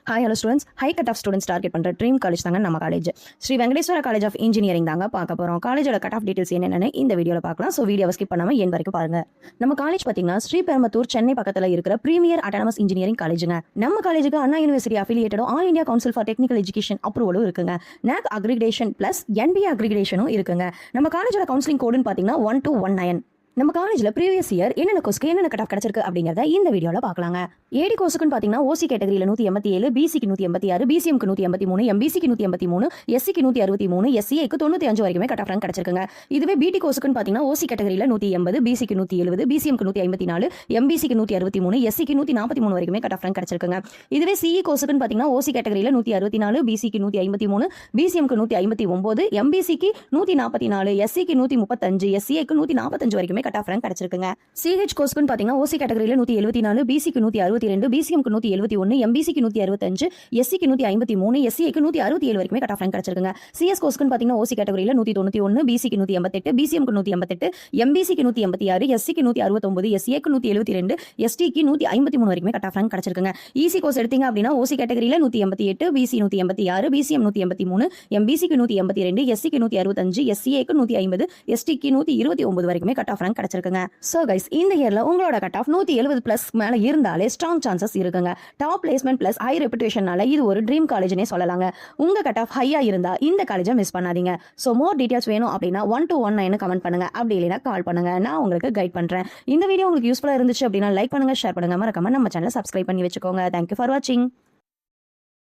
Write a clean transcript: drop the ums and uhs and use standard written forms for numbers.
Hi, hello students. High cut off students target பண்ற dream college தாங்க நம்ம college. Sri Venkateswara college of engineering தாங்க பார்க்க போறோம். காலேஜோட கட் ஆஃப் டீடைல்ஸ் என்னென்னு இந்த வீடியோல பார்க்கலாம். ஸோ வீடியோவை ஸ்கிப் பண்ணாம என் வரைக்கும் பாருங்க. நம்ம காலேஜ் பார்த்தீங்கன்னா ஸ்ரீபெரும்புத்தூர் சென்னை பக்கத்தில் இருக்கிற பிரீமியர் அட்டானமஸ் இன்ஜினியரிங் காலேஜுங்க. நம்ம காலேஜுக்கு அண்ணா யூனிவர்சிட்டி அஃபிலியேட்டடும் all India council for technical education அப்ரூவலும் இருக்குங்க. NAC அக்ரிகேஷன் பிளஸ் NBA அக்ரிகேஷனும் இருக்குங்க. நம்ம காலேஜோட கவுன்சிலிங் கோடுன்னு பார்த்தீங்கன்னா 1219. நம்ம காலேஜில் ப்ரீவியஸ் இயர் என்னென்ன கோர்ஸ்க்கு என்னென்ன கட் ஆஃப் கிடச்சிருக்கு அப்படிங்கிறத இந்த வீடியோவில் பார்க்கலாங்க. ஏடி கோர்ஸுக்குன்னு பார்த்தீங்கன்னா ஓசி கேட்டகரியில் 187, பிசிக்கு 186, பிசிஎம்க்கு 183, எம்பிசிக்கு 183, எஸ்சிக்கு 163, எஸ்சிஐக்கு 95 வரைக்குமே கட் ஆஃப் ரேங்க் கிடச்சிருக்குங்க. இதுவே பிடி கோர்ஸுக்குன்னு பார்த்தீங்கன்னா ஓசி கேட்டகரியில் 180, பிசிக்கு 170, பிசிஎம்க்கு 154, எம்பிசிக்கு 163, எஸ்சிக்கு 143 வரைக்குமே கட் ஆஃப் ரேங்க் கிடச்சிருக்குங்க. இதுவே சிஇ கோர்ஸுக்குன்னு பார்த்தீங்கன்னா ஓசி கேட்டகரியில் 164, பிசிக்கு 153, பிசிஎம்க்கு 159, எம்பிசிக்கு 144, எஸ்சிக்கு 135, எஸ்சிஐக்கு 145 வரைக்குமே கட் ஆஃப் ரேங்க் கிடைச்சிருக்குங்க. சிஹெச் கோர்ஸ்க்குன்னு பார்த்தீங்கன்னா ஓசி கேட்டகரியில் 174, பிசிக்கு 162, பிசிஎம்க்கு 171, எம்பிசிக்கு 165, எஸ்சிக்கு 153, எஸ்சிஐக்கு 167 வரைக்குமே கட் ஆஃப் ரேங்க் கிடைச்சிருக்குங்க. சிஎஸ் கோர்ஸ்க்குன்னு பார்த்தீங்கன்னா ஓசி கேட்டகரியில் 191, பிசிக்கு 188, பிசிஎம்க்கு 188, எம்பிசிக்கு 186, எஸ்சிக்கு 169, எஸ்சிஐக்கு 172, எஸ்டிக்கு 153 வரைக்குமே கட் ஆஃப் ரேங்க் கிடைச்சிருக்குங்க. இசி கோர்ஸ் எடுத்தீங்க அப்படின்னா ஓசி கேட்டகரியில் 188, பிசி 186, பிசிஎம் 183, எம்பிசிக்கு 182, எஸ்சிக்கு 165, எஸ்சிஐக்கு 150, எஸ்டிக்கு 129 வரைக்குமே கட் ஆஃப் ரேங்க் கிடைச்சிருக்குங்க. சோ கைஸ், இந்த இயர்ல உங்களோட கட் ஆஃப் 170 பிளஸ் மேல இருந்தாலே ஸ்ட்ராங் சான்சஸ் இருக்குங்க. டாப் பிளேஸ்மெண்ட் பிளஸ் ஹை ரெப்புடேஷனால இது ஒரு ட்ரீம் காலேஜ்னே சொல்லலாங்க. உங்க கட் ஆஃப் ஹையா இருந்தா இந்த காலேஜை மிஸ் பண்ணாதீங்க. சோ மோர் டீடைல்ஸ் வேணும் அப்படின்னா 1219 கமெண்ட் பண்ணுங்க, அப்படி இல்லைன்னா கால் பண்ணுங்க, நான் உங்களுக்கு கைட் பண்றேன். இந்த வீடியோ உங்களுக்கு யூஸ்ஃபுல்லா இருந்துச்சு அப்படின்னா லைக் பண்ணுங்க, ஷேர் பண்ணுங்க, மறக்காம நம்ம சேனலை சப்ஸ்கிரைப் பண்ணி வச்சுக்கோங்க. தேங்க்யூ ஃபார் வாட்சிங்.